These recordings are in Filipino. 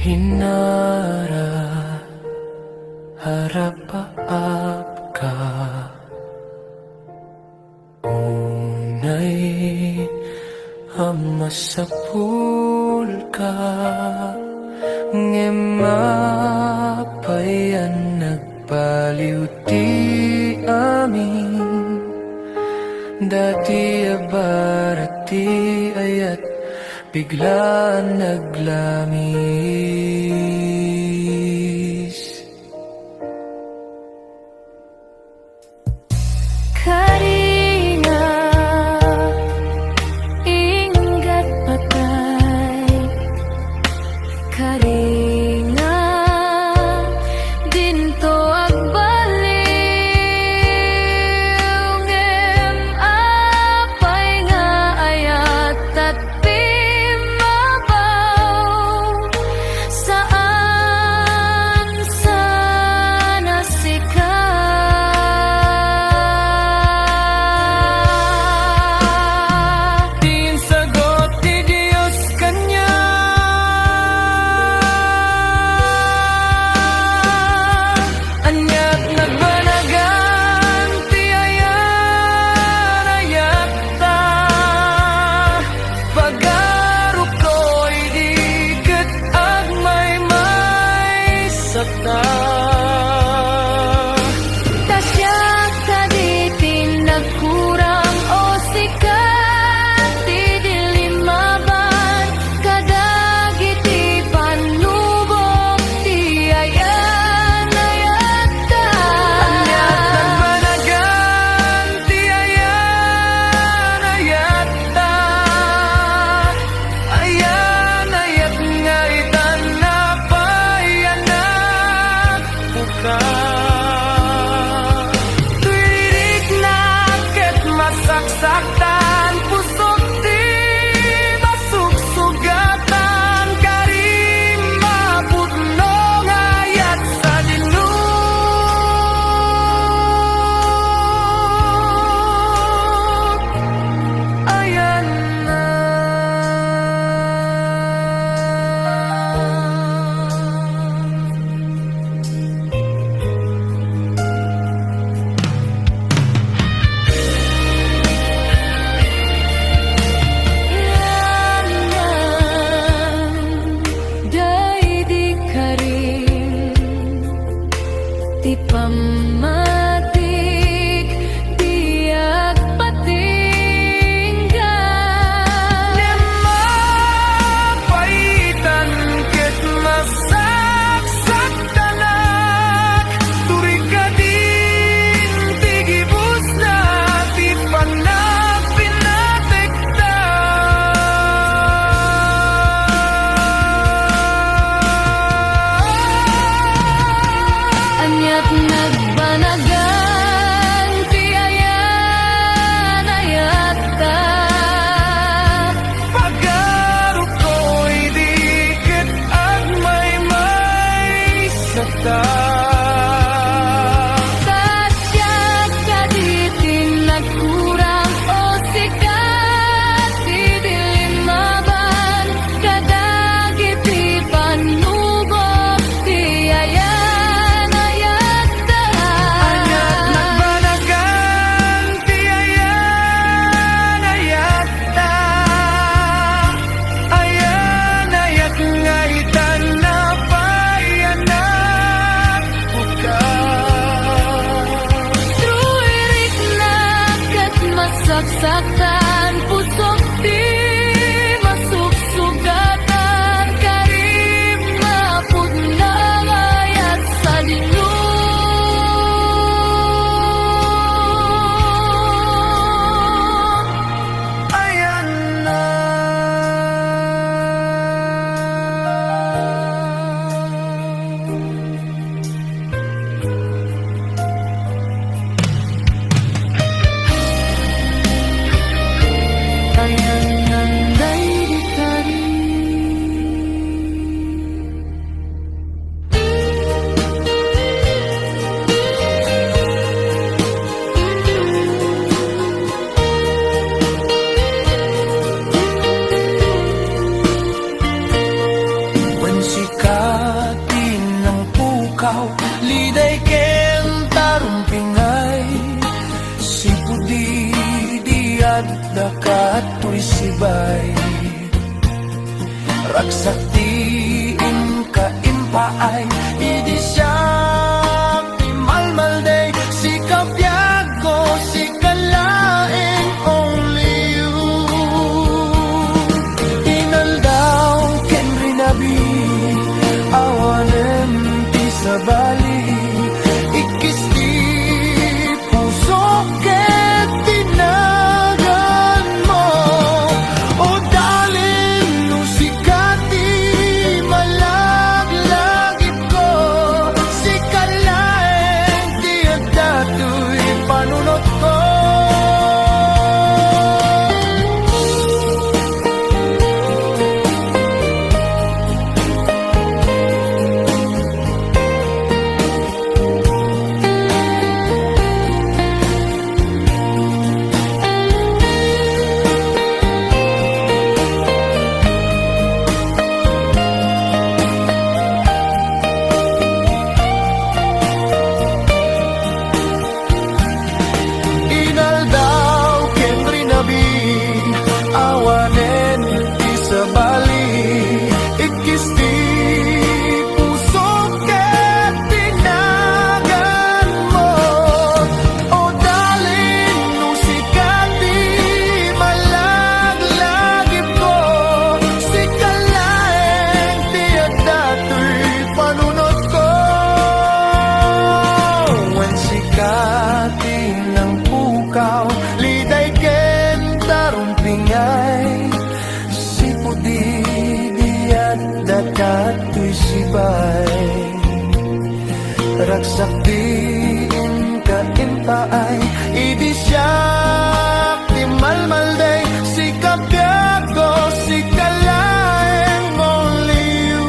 Hinara harapaap ka unay amasapul ka ngemapayan nagpaliw ti amin dati abarati ayat biglaan naglamis. Karinga ingat patay, karinga dinto agbaliw ngem apay nga ayat at saktan pusok di basuk sugatan karima putno ngayat sa dinuk ayan na ti pamatik diag patinggan nemapaitan ket masaksak tanak turikadin tigibus na ti panapinatekta anyat nagbanagan ti ayan ayata paggaruk ko'y di ket agmay-may sakta tasyak kaditin nagkurang o sikat ti dilimaban kadagit ti panubok ti ayan sikatin ng pukaw, liday ken tarumpingay, sipudi diad dakat tuy sibay, ragsaktiin ka impaay, idi siyak ti malmalday, si kapyago, si kalaeng only you. Inaldaw ken rinabi, awanem ti sabali, ikisti puso ket tinagan mo. O darling, no sikati malaglagip ko, si kalaeng ti adato'y panunot ko. Inaldaw ken rinabi, awanen ti sabali, ikisti puso ket tinagan mo. O darling, no sikati malaglagip ko, si kalaeng ti adato'y panunot ko. When sikati ng pukaw, liday ken tarumpingay, sipudi diat dakat tuy sibay, ragsaktiin ka impaay, idi siyak ti malmalday, si kapyago, si kalaeng only you.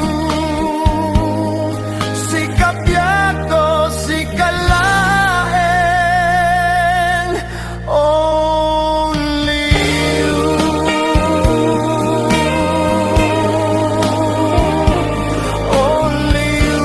Si kapyago, si kalaeng only you. Only you.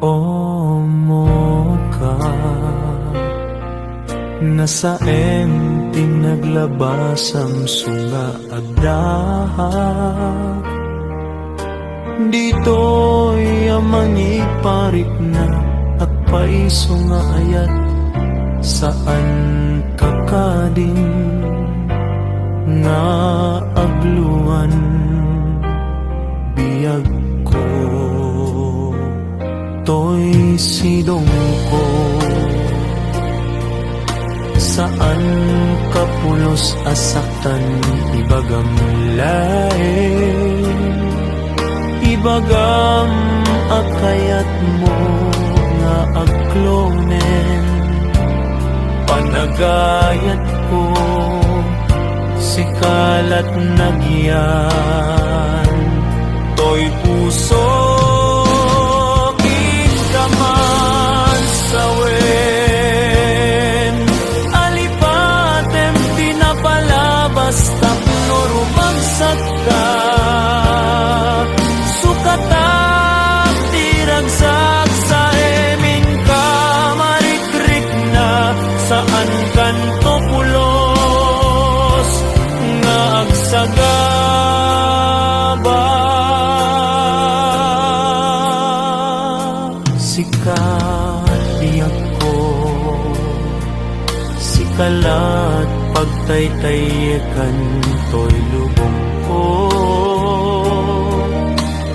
Omo ka, nasaen ting naglabasam sunga agdahak, dito'y amang iparik na at paiso nga ayat, saan kakadin nga agluan biyag ko. To'y sidong ko, saan kapulos asaktan, ibagam lain, ibagam akayat mo nga agklonen, panagayat ko, sikalat nagyan, to'y puso man sawen, alipatem tinapalabas tapno rumagsak ka, sukatak tiragsak sa emin ka, marikrik na saan kanto pulos nga agsagaba. Sikaliyak ko, sikalat pagtaytayekan to'y lubong ko,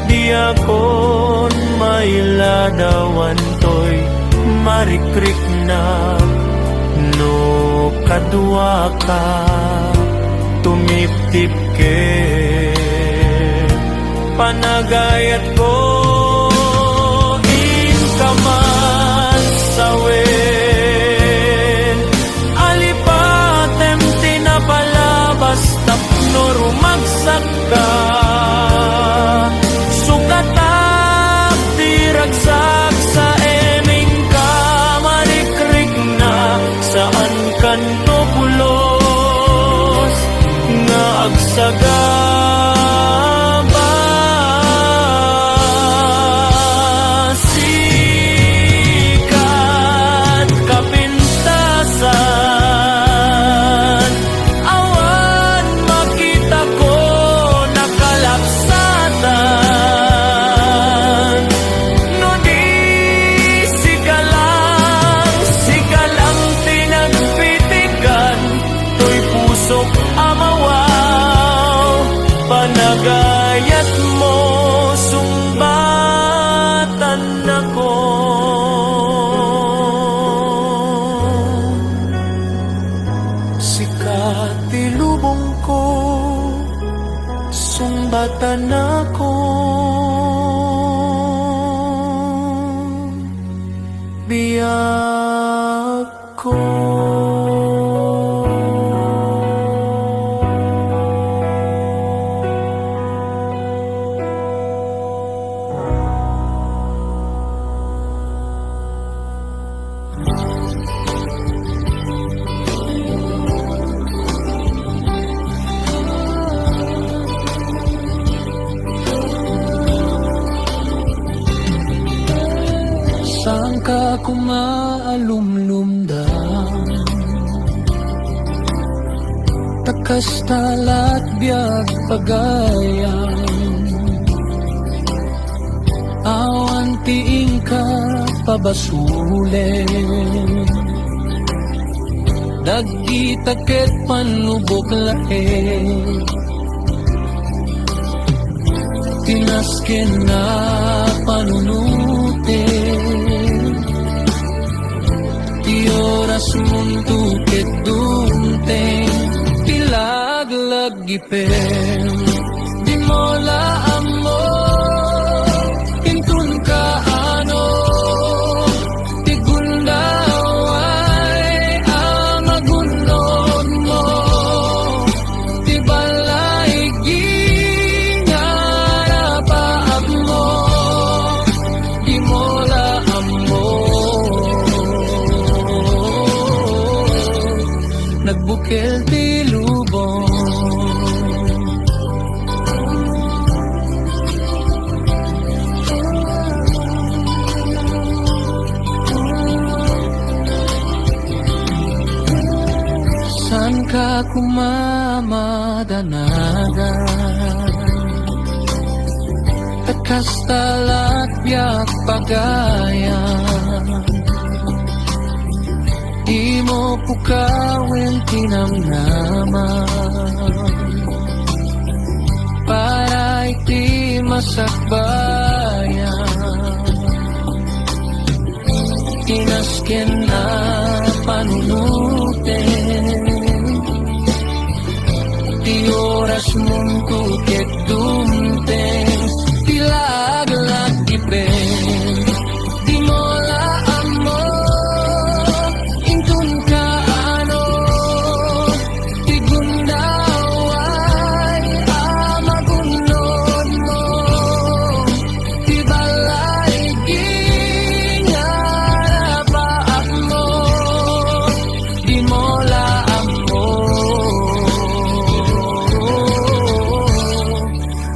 di akon mailadawan to'y marikrik na, no kadwa ka tumiptip ke, panagayat ko kaman sawen, alipatem tinapalabas tapno rumagsak ka, sumbatan ako biyak ko. Saan ka kumaalumlumdang? Takas talat biag pagayan, awan tiing ka pabasulen, nagkitaket panlubog lahe, tinasken na panunute. Di oras mundo ket dunteng pilaglag gipem, di mola amo intun ka ano, di gundaway amagunod mo, di balay ginarapaag mo, di mola amo. Nagbukel ti lubong, saan ka kumamadanagan? Takas talat biyak pagayan, di mo pukawin tinamnaman, para iti masakbayan. Tinasken na panunuten, di oras mundo ket dumteng pilaglag ipen, di mola amo intun ka ano, di gundaway amagunod mo, di balay ginarapaak mo, di mola amo.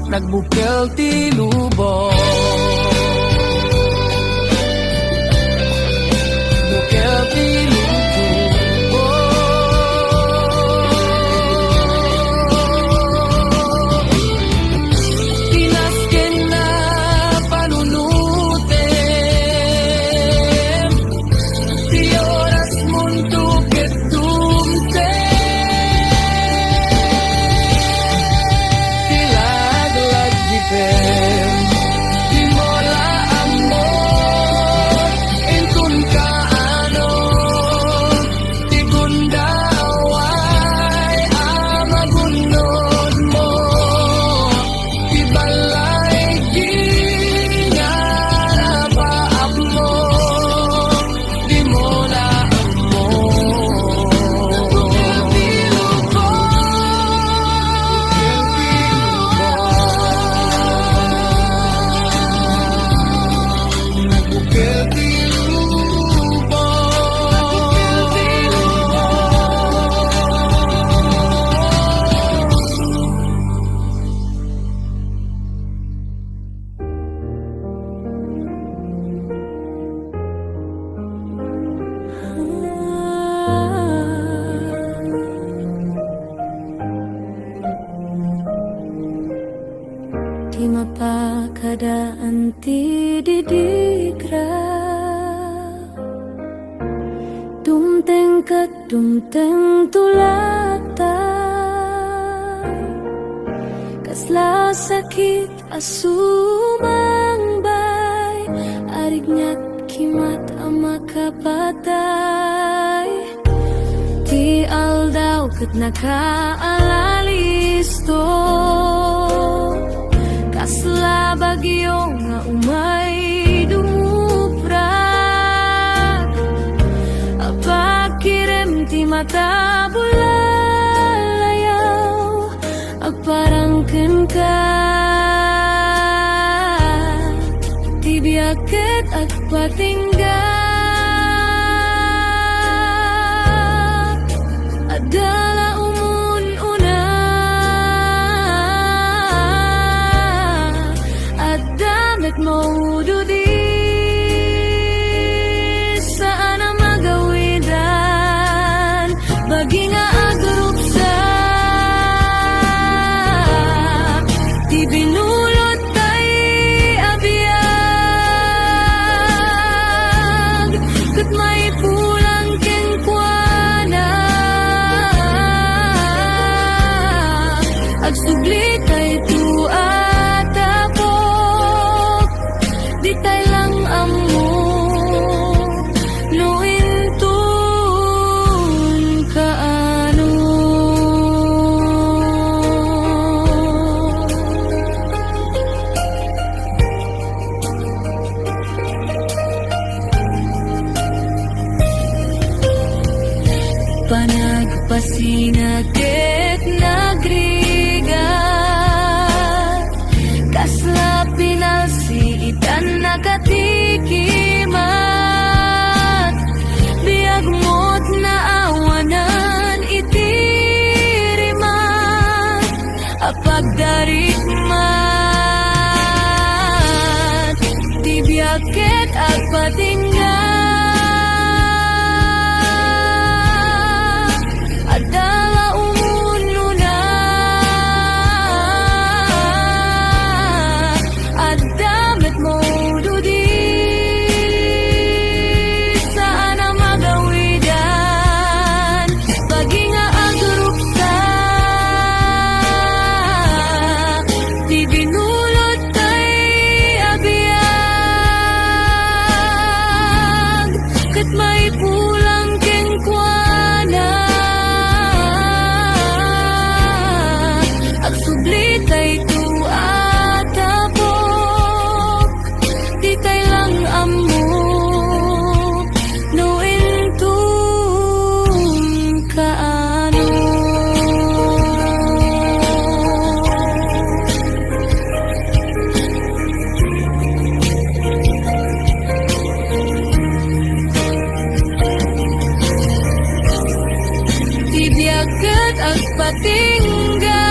Nagbukel ti lubong, bukel ti lubong, tinasken na panunuten, di oras mundo ket dumteng pilaglag gipem, di mola amo intun ka ano, di gundaway amagunod mo, di balay ginarapaak mo, di mola amo. Nagbukel ti Di mapakadaan ti didikra, dumteng kat dumteng tulata, kasla sakit asumang bay, arignyat kimat ama kapatay, ti aldaw kat nakaalisto. bagyo nga umay dumuprak, apag kirem ti mata bulalayaw, agparangken ka ti biyaket agpatingga. Adala umun una at damit mo dudi saan ang magawidan bagi nga agrup sa di binulot tay abiyag kat may pulang kengkwana agsubli kay tu atapok di tay lang amo nuintun kaano. Panagpasinagit nagrigat kasla pinalsi itan nakatikimat biag mo't naawanan itirimat apagdarikmat di biyaket at patinggan. Adala umun una at damit mo dudi saan ang magawidan bagi nga agrup sa di binulot tay abiyag kat may pulang kengkwana agsubli tay tu atapok di tay lang amo nuintun kaano. Di biyaket agpatingga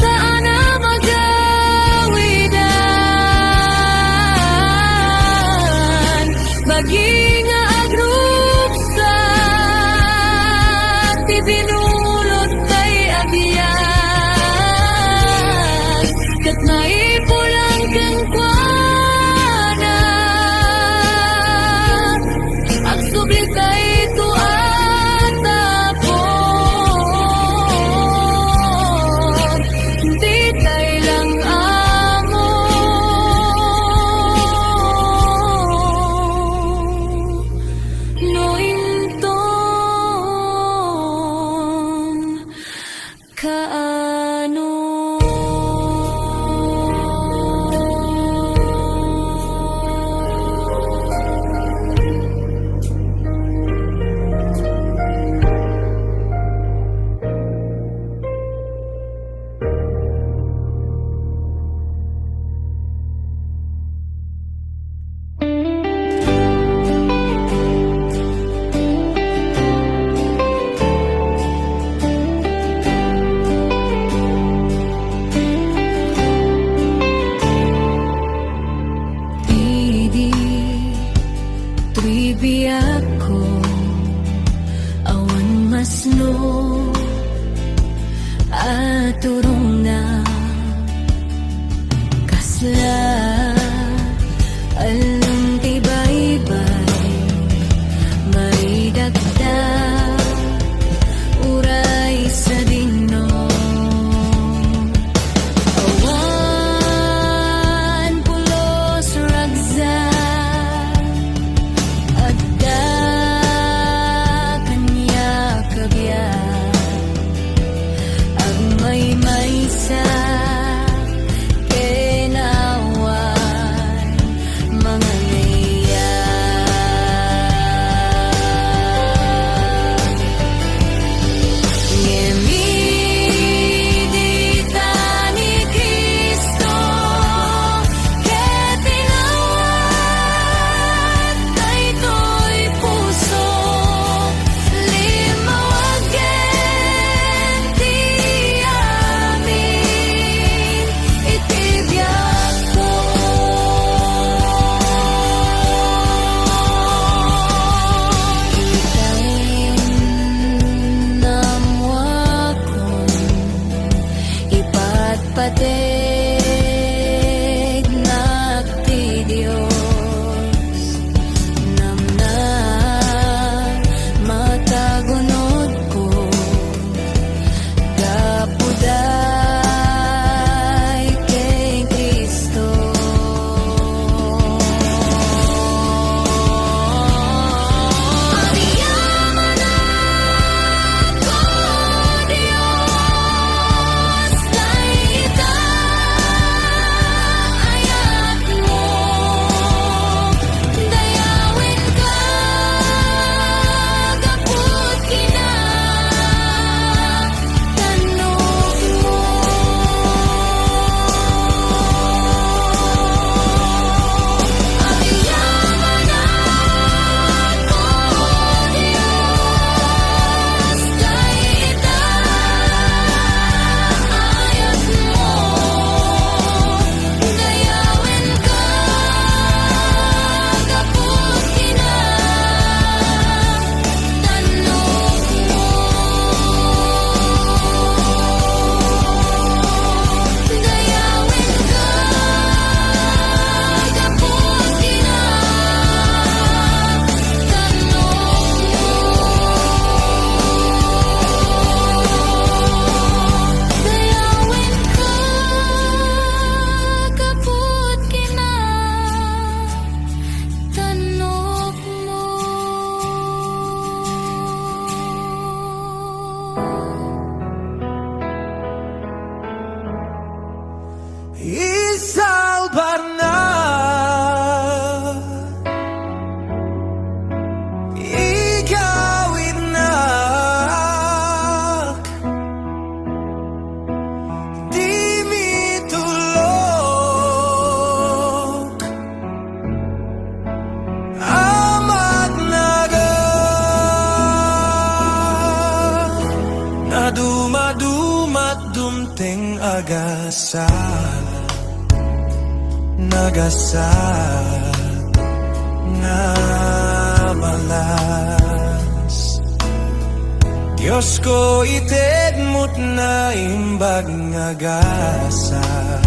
saan ang magawidan bagi nga agrup sa ti binulot tay abiyag kat maipulang kengkwana agsubli tay tu atapok di tay lang amo nuintun kaano. Idi tribiak ko awan masno aturong na kasla alam tibay-bay maridagda uray sa dino awan pulos ragza adda kanya kabya ang may sa pateg nakti Dios namna matagunod ko dapuday kay Kristo. Ariyaman ako, Diyos, laita ayat mo. Dayawin ka, gapot kina tanong mo. Ariyaman ako, Diyos, laita ayat mo. Dayawin ka, gapot kina tanong mo. Dayawin ka, gapot kina tanong mo. Isalbar na, igawin na, di mitulog, amat naga, na dumadumat dumteng agasan, nagasat nga malas. Diyos ko ited mo't na imbag nga gasat,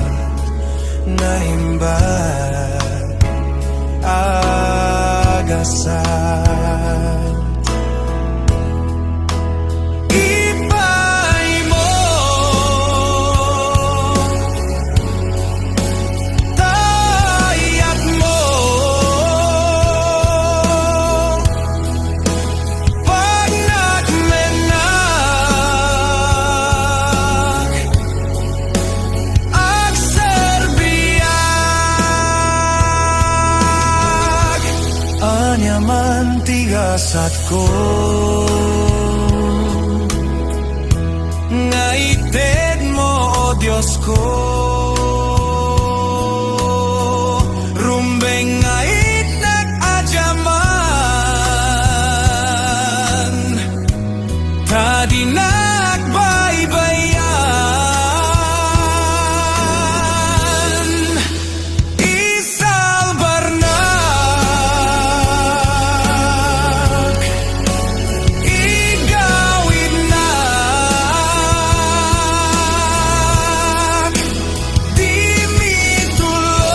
na imbag agasat. Ipay mo tayat mo pag nagmenak ang serbiyak anyaman tigasat ko nga ited mo, O Diyos ko, rumbeng nga nag-adyaman, tadi nagbaybayan, isalbar na, igawid na, di mitulog,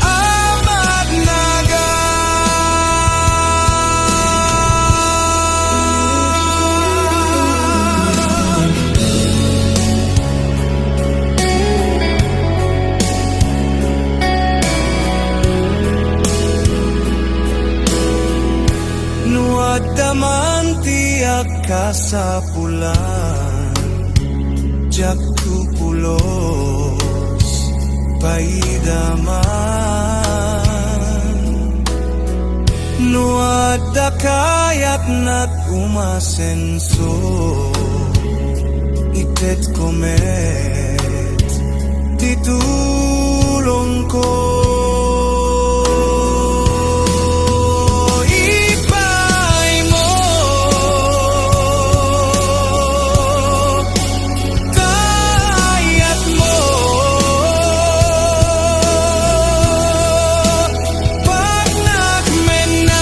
amat naga. Nuwag daman tiyak ka sa pulan, jak tupulos, paidaman. Nuwag da kayat nat umasenso, itet komet, titulong ko. Ipay mo tayat mo pag nagmenak